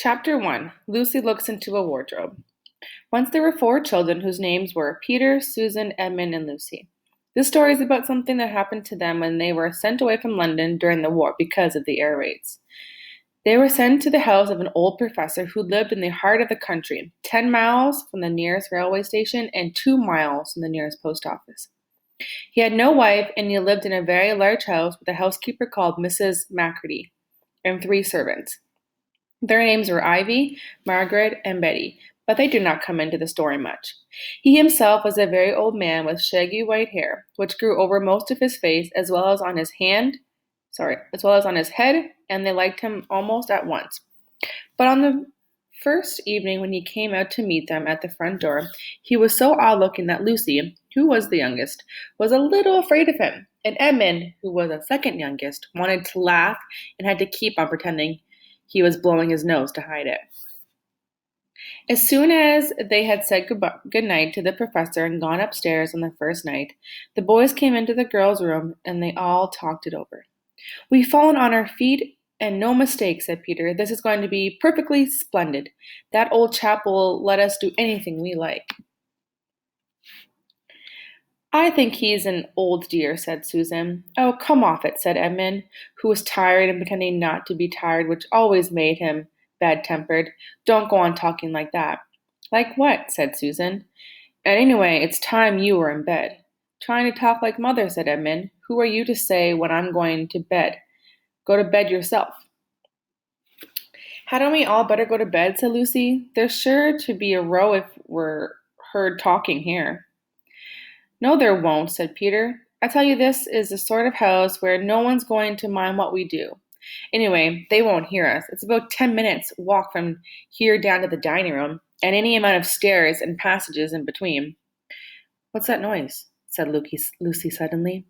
Chapter 1. Lucy looks into a wardrobe. Once there were four children whose names were Peter, Susan, Edmund, and Lucy. This story is about something that happened to them when they were sent away from London during the war because of the air raids. They were sent to the house of an old professor who lived in the heart of the country, 10 miles from the nearest railway station and 2 miles from the nearest post office. He had no wife, and he lived in a very large house with a housekeeper called Mrs. Macready and 3 servants. Their names were Ivy, Margaret, and Betty, but they do not come into the story much. He himself was a very old man with shaggy white hair, which grew over most of his face as well as on his head, and they liked him almost at once. But on the first evening when he came out to meet them at the front door, he was so odd-looking that Lucy, who was the youngest, was a little afraid of him, and Edmund, who was the second youngest, wanted to laugh and had to keep on pretending he was blowing his nose to hide it. As soon as they had said good night to the professor and gone upstairs on the first night, the boys came into the girls' room and they all talked it over. "We've fallen on our feet, and no mistake," said Peter. "This is going to be perfectly splendid. That old chap will let us do anything we like." "I think he's an old dear," said Susan. "Oh, come off it," said Edmund, who was tired and pretending not to be tired, which always made him bad-tempered. "Don't go on talking like that." "Like what?" said Susan. "And anyway, it's time you were in bed." "Trying to talk like mother," said Edmund. "Who are you to say when I'm going to bed? Go to bed yourself." "Hadn't we all better go to bed?" said Lucy. "There's sure to be a row if we're heard talking here." "No, there won't," said Peter. "I tell you, this is the sort of house where no one's going to mind what we do. Anyway, they won't hear us. It's about 10 minutes walk from here down to the dining room, and any amount of stairs and passages in between." "What's that noise?" said Lucy suddenly.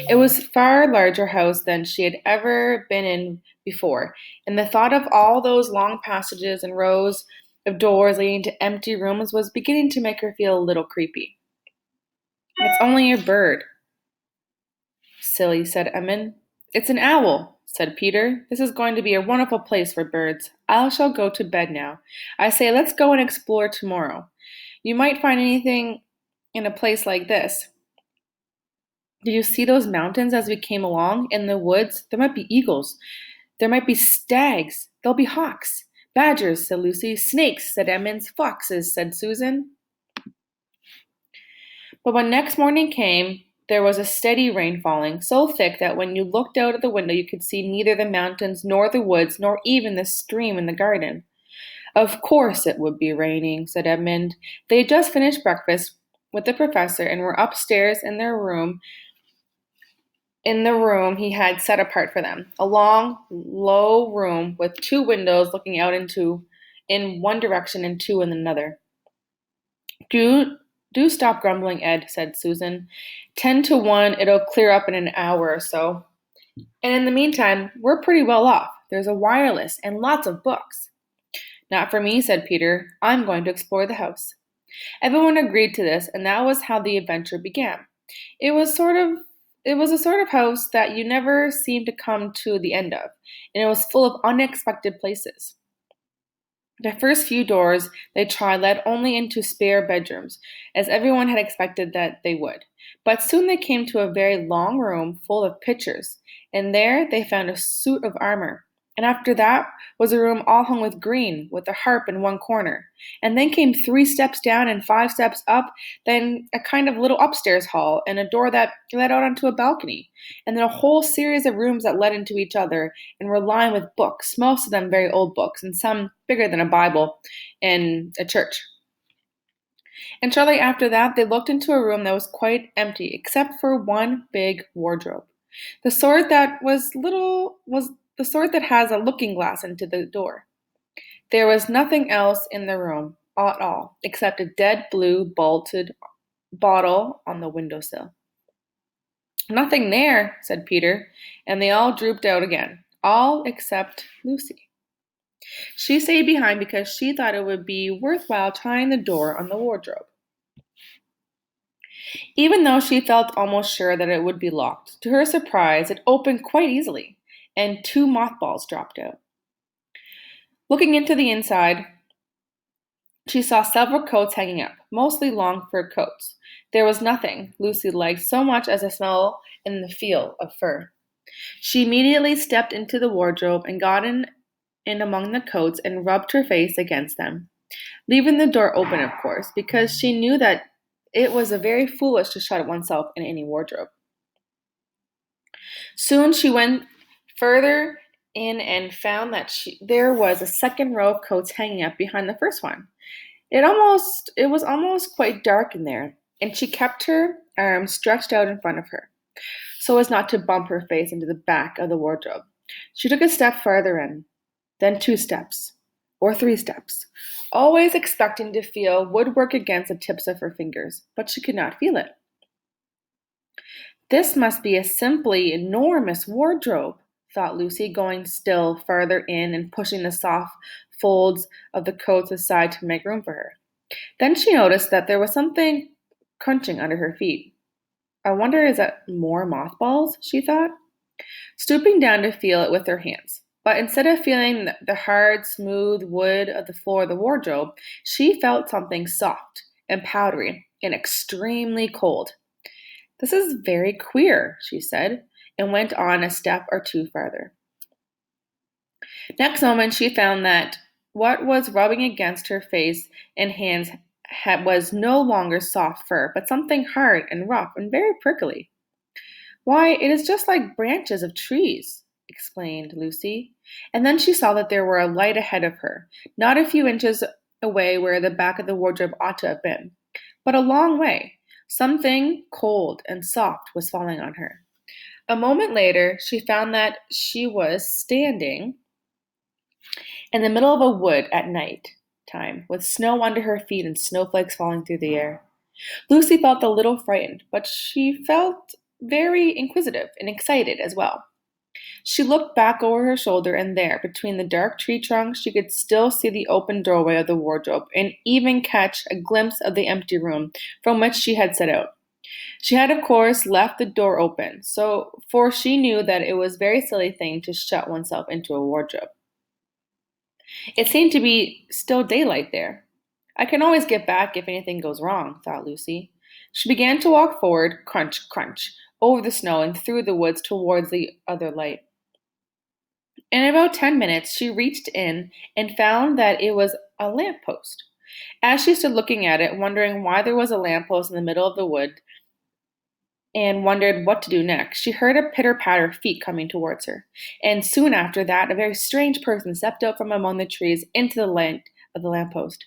It was a far larger house than she had ever been in before, and the thought of all those long passages and rows of doors leading to empty rooms was beginning to make her feel a little creepy. "It's only a bird." "Silly," said Edmund. "It's an owl," said Peter. "This is going to be a wonderful place for birds. I shall go to bed now. I say, let's go and explore tomorrow. You might find anything in a place like this. Did you see those mountains as we came along? In the woods, there might be eagles. There might be stags. There'll be hawks. Badgers," said Lucy. "Snakes," said Edmund. "Foxes," said Susan. But when next morning came, there was a steady rain falling, so thick that when you looked out of the window you could see neither the mountains nor the woods nor even the stream in the garden. "Of course it would be raining," said Edmund. They had just finished breakfast with the professor and were upstairs in the room he had set apart for them, a long, low room with 2 windows looking out in one direction and 2 in another. Do stop grumbling, Ed," said Susan. 10 to 1, it'll clear up in an hour or so. And in the meantime, we're pretty well off. There's a wireless and lots of books." "Not for me," said Peter. "I'm going to explore the house." Everyone agreed to this, and that was how the adventure began. It was a sort of house that you never seemed to come to the end of, and it was full of unexpected places. The first few doors they tried led only into spare bedrooms, as everyone had expected that they would. But soon they came to a very long room full of pictures, and there they found a suit of armor. And after that was a room all hung with green, with a harp in one corner. And then came 3 steps down and 5 steps up, then a kind of little upstairs hall, and a door that led out onto a balcony, and then a whole series of rooms that led into each other and were lined with books, most of them very old books, and some bigger than a Bible in a church. And shortly after that, they looked into a room that was quite empty, except for one big wardrobe. The sort that has a looking glass into the door. There was nothing else in the room at all, except a dead blue bolted bottle on the windowsill. "Nothing there," said Peter, and they all drooped out again, all except Lucy. She stayed behind because she thought it would be worthwhile trying the door on the wardrobe, even though she felt almost sure that it would be locked. To her surprise, it opened quite easily, and 2 mothballs dropped out. Looking into the inside, she saw several coats hanging up, mostly long fur coats. There was nothing Lucy liked so much as the smell and the feel of fur. She immediately stepped into the wardrobe and got in among the coats and rubbed her face against them, leaving the door open, of course, because she knew that it was a very foolish to shut oneself in any wardrobe. Soon she went further in and found that there was a second row of coats hanging up behind the first one. It was almost quite dark in there, and she kept her arms stretched out in front of her, so as not to bump her face into the back of the wardrobe. She took a step farther in, then 2 steps, or 3 steps, always expecting to feel woodwork against the tips of her fingers, but she could not feel it. This must be a simply enormous wardrobe, thought Lucy, going still farther in and pushing the soft folds of the coats aside to make room for her. Then she noticed that there was something crunching under her feet. I wonder, is that more mothballs? She thought, stooping down to feel it with her hands. But instead of feeling the hard, smooth wood of the floor of the wardrobe, she felt something soft and powdery and extremely cold. This is very queer, she said, and went on a step or two farther. Next moment, she found that what was rubbing against her face and hands was no longer soft fur, but something hard and rough and very prickly. Why, it is just like branches of trees, explained Lucy. And then she saw that there were a light ahead of her, not a few inches away where the back of the wardrobe ought to have been, but a long way. Something cold and soft was falling on her. A moment later, she found that she was standing in the middle of a wood at night time, with snow under her feet and snowflakes falling through the air. Lucy felt a little frightened, but she felt very inquisitive and excited as well. She looked back over her shoulder, and there, between the dark tree trunks, she could still see the open doorway of the wardrobe and even catch a glimpse of the empty room from which she had set out. She had, of course, left the door open, for she knew that it was a very silly thing to shut oneself into a wardrobe. It seemed to be still daylight there. I can always get back if anything goes wrong, thought Lucy. She began to walk forward, crunch, crunch, over the snow and through the woods towards the other light. In about 10 minutes, she reached in and found that it was a lamp post. As she stood looking at it, wondering why there was a lamp post in the middle of the wood, and wondered what to do next, she heard a pitter-patter of feet coming towards her. And soon after that, a very strange person stepped out from among the trees into the light of the lamp post.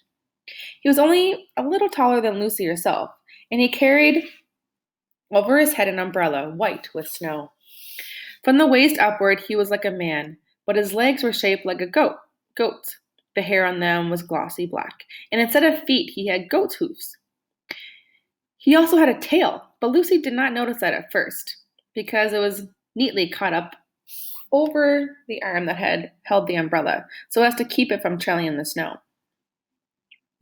He was only a little taller than Lucy herself, and he carried over his head an umbrella, white with snow. From the waist upward, he was like a man, but his legs were shaped like a goat's. The hair on them was glossy black, and instead of feet, he had goat's hoofs. He also had a tail, but Lucy did not notice that at first, because it was neatly caught up over the arm that had held the umbrella, so as to keep it from trailing in the snow.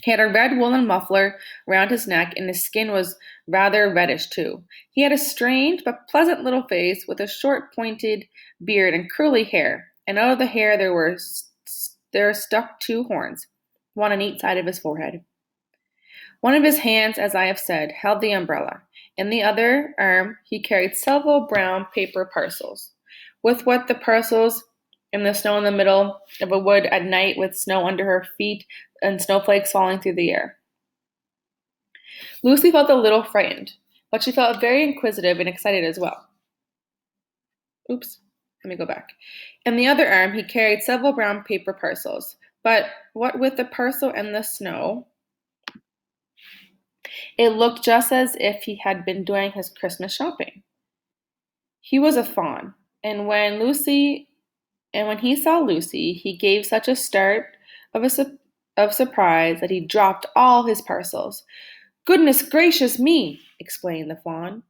He had a red woolen muffler round his neck, and his skin was rather reddish too. He had a strange but pleasant little face with a short pointed beard and curly hair, and out of the hair there stuck 2 horns, one on each side of his forehead. One of his hands, as I have said, held the umbrella. In the other arm he carried several brown paper parcels, with what the parcels in the snow in the middle of a wood at night with snow under her feet and snowflakes falling through the air. Lucy felt a little frightened, but she felt very inquisitive and excited as well. Oops, let me go back. In the other arm he carried several brown paper parcels, but what with the parcel and the snow, it looked just as if he had been doing his Christmas shopping. He was a fawn, and when he saw Lucy, he gave such a start of surprise that he dropped all his parcels. "Goodness gracious me!" exclaimed the fawn.